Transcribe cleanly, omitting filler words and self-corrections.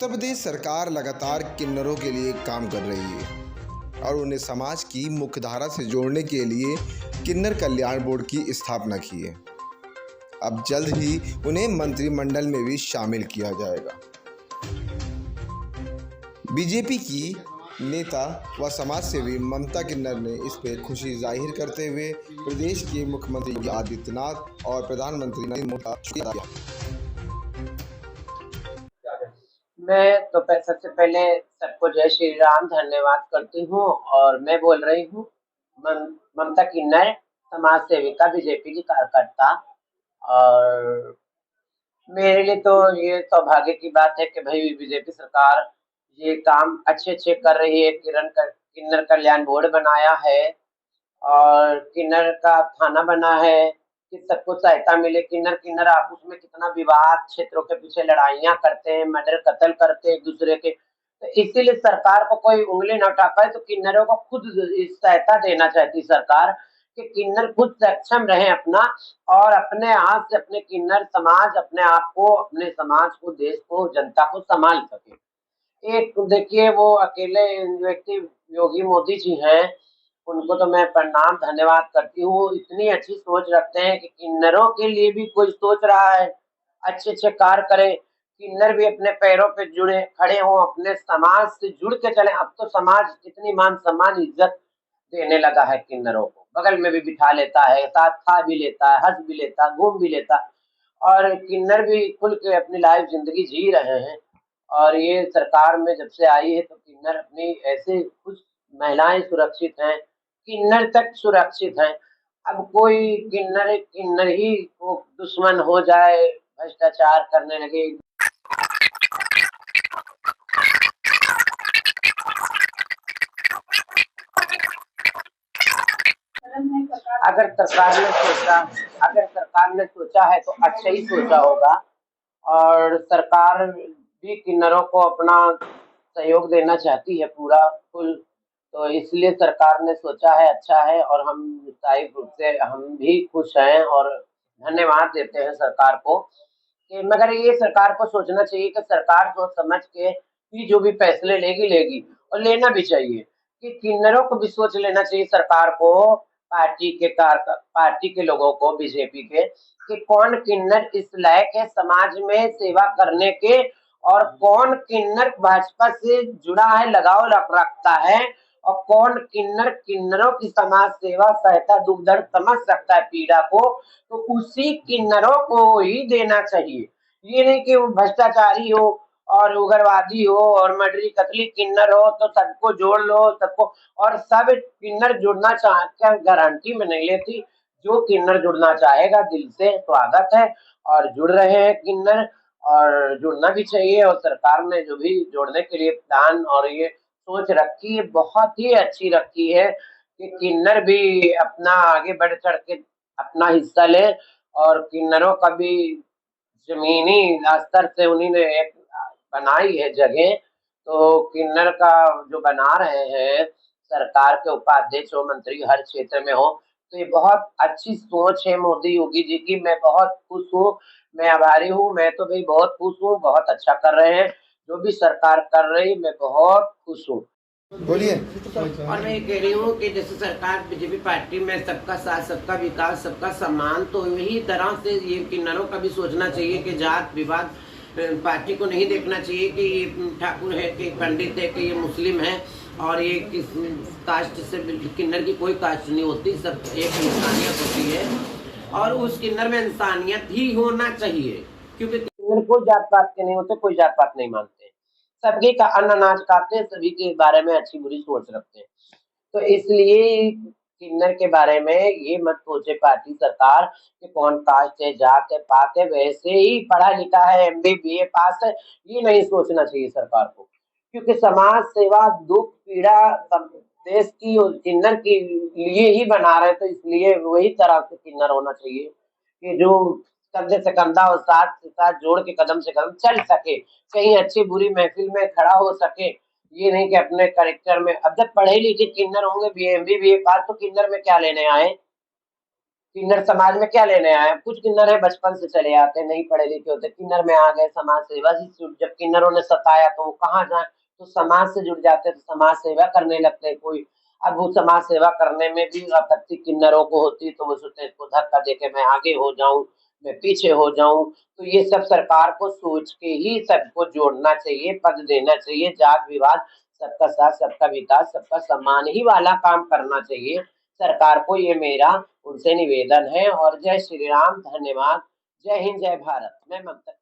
उत्तर प्रदेश सरकार लगातार किन्नरों के लिए काम कर रही है और उन्हें समाज की मुख्यधारा से जोड़ने के लिए किन्नर कल्याण बोर्ड की स्थापना की है। अब जल्द ही उन्हें मंत्रिमंडल में भी शामिल किया जाएगा। बीजेपी की नेता व समाज सेवी ममता किन्नर ने इस पर खुशी जाहिर करते हुए प्रदेश के मुख्यमंत्री योगी आदित्यनाथ और प्रधानमंत्री नरेंद्र मोदी का शुक्रिया किया। मैं तो सबसे पहले सबको जय श्री राम धन्यवाद करती हूँ। और मैं बोल रही हूँ ममता किन्नर, समाज सेविका, बीजेपी की कार्यकर्ता। और मेरे लिए तो ये सौभाग्य की बात है कि भाई बीजेपी सरकार ये काम अच्छे कर रही है। किन्नर कल्याण बोर्ड बनाया है और किन्नर का थाना बना है कि सबको सहायता मिले। किन्नर आपस में कितना विवाद, क्षेत्रों के पीछे लड़ाइयाँ करते हैं, मर्डर कत्ल करते हैं एक दूसरे के। तो इसीलिए सरकार को कोई उंगली न उठा पाए तो किन्नरों को खुद सहायता देना चाहती सरकार कि किन्नर खुद सक्षम रहे अपना, और अपने हाथ से अपने किन्नर समाज अपने आप को, अपने समाज को, देश को, जनता को संभाल सके। एक देखिए वो अकेले व्यक्ति योगी मोदी जी हैं, उनको तो मैं प्रणाम धन्यवाद करती हूँ। इतनी अच्छी सोच रखते हैं कि किन्नरों के लिए भी कोई सोच रहा है, अच्छे कार्य करे, किन्नर भी अपने पैरों पे जुड़े खड़े हों, अपने समाज से जुड़ के चले। अब तो समाज कितनी मान सम्मान इज्जत देने लगा है किन्नरों को, बगल में भी बिठा लेता है, साथ खा भी लेता है, हंस भी लेता, घूम भी लेता। और किन्नर भी खुल के अपनी लाइफ जिंदगी जी रहे हैं। और ये सरकार में जब से आई है तो किन्नर अपनी ऐसे कुछ महिलाएं सुरक्षित हैं, किन्नर तक सुरक्षित हैं। अब कोई किन्नर ही को दुश्मन हो जाए, भ्रष्टाचार करने लगे। अगर सरकार ने सोचा है तो अच्छा ही सोचा होगा। और सरकार भी किन्नरों को अपना सहयोग देना चाहती है पूरा फुल। तो इसलिए सरकार ने सोचा है, अच्छा है। और हम स्थायी रूप से हम भी खुश हैं और धन्यवाद देते हैं सरकार को कि, मगर ये सरकार को सोचना चाहिए कि सरकार सोच समझ के ही जो भी फैसले लेगी और लेना भी चाहिए कि किन्नरों को भी सोच लेना चाहिए सरकार को, पार्टी के लोगों को, बीजेपी के, कि कौन किन्नर इस लायक है समाज में सेवा करने के, और कौन किन्नर भाजपा से जुड़ा है, लगाव रखता है, और कौन किन्नरों की समाज सेवा, सहायता, दुख दर्द समझ सकता है, पीड़ा को, तो उसी किन्नरों को ही देना चाहिए। ये नहीं कि वो भ्रष्टाचारी हो और उग्रवादी हो और मर्डरी कतली किन्नर हो तो सबको जोड़ लो, सबको। और सब किन्नर जुड़ना चाहकर गारंटी में नहीं लेती। जो किन्नर जुड़ना चाहेगा दिल से स्वागत है, और जुड़ रहे हैं किन्नर, और जुड़ना भी चाहिए। और सरकार ने जो भी जोड़ने के लिए प्लान और ये सोच रखी है, बहुत ही अच्छी रखी है कि किन्नर भी अपना आगे बढ़ चढ़ के अपना हिस्सा ले। और किन्नरों का भी जमीनी स्तर से उन्हीं ने एक बनाई है जगह। तो किन्नर का जो बना रहे हैं सरकार के उपाध्यक्ष हो, मंत्री हर क्षेत्र में हो, तो ये बहुत अच्छी सोच है मोदी योगी जी की। मैं बहुत खुश हूँ, मैं आभारी हूँ। मैं तो भाई बहुत खुश हूँ, बहुत अच्छा कर रहे हैं जो भी सरकार कर रही, मैं बहुत खुश हूँ। बोलिए। और मैं ये कह रही हूँ कि जैसे सरकार बीजेपी पार्टी में सबका साथ, सबका विकास, सबका सम्मान, तो यही तरह से ये किन्नरों का भी सोचना चाहिए कि जात विवाद पार्टी को नहीं देखना चाहिए कि ये ठाकुर है कि पंडित है कि ये मुस्लिम है, और ये किस कास्ट से। किन्नर की कोई कास्ट नहीं होती, सब एक इंसानियत होती है, और उस किन्नर में इंसानियत ही होना चाहिए। क्योंकि किन्नर कोई जात पात के नहीं होते, कोई जात पात नहीं मानते, सभी का अन्न अनाज खाते हैं, सभी के बारे में अच्छी बुरी सोच रखते हैं। तो इसलिए किन्नर के बारे में ये मत सोचे पार्टी सरकार कि कौन कास्ट है, जात है, पात है, वैसे ही पढ़ा लिखा है, एमबी बीए पास है, ये नहीं सोचना चाहिए सरकार को। क्योंकि समाज सेवा, दुख पीड़ा देश की और किन्नर के लिए ही बना रहे, तो इसलिए वही तरह से किन्नर होना चाहिए कि जो कंधे से कंधा और साथ से साथ जोड़ के कदम से कदम चल सके, कहीं अच्छी बुरी महफिल में खड़ा हो सके। ये नहीं कि अपने कैरेक्टर में, अब जब पढ़े लिखे किन्नर होंगे, बीए पास, तो किन्नर में क्या लेने आए। किन्नर समाज में क्या लेने आए? कुछ किन्नर है बचपन से चले आते, नहीं पढ़े लिखे होते, किन्नर में आ गए, समाज सेवा से जब किन्नरों ने सताया तो वो कहाँ जाए, तो समाज से जुड़ जाते, तो समाज सेवा करने लगते कोई। अब वो समाज सेवा करने में भी आपत्ति किन्नरों को होती, तो वो सोचते इसको धक्का देके मैं आगे हो जाऊं, मैं पीछे हो जाऊं। तो ये सब सरकार को सोच के ही सबको जोड़ना चाहिए, पद देना चाहिए, जात विवाद, सबका साथ, सबका विकास, सबका सम्मान ही वाला काम करना चाहिए सरकार को। ये मेरा उनसे निवेदन है। और जय श्री राम, धन्यवाद। जय हिंद, जय भारत। मैं ममता।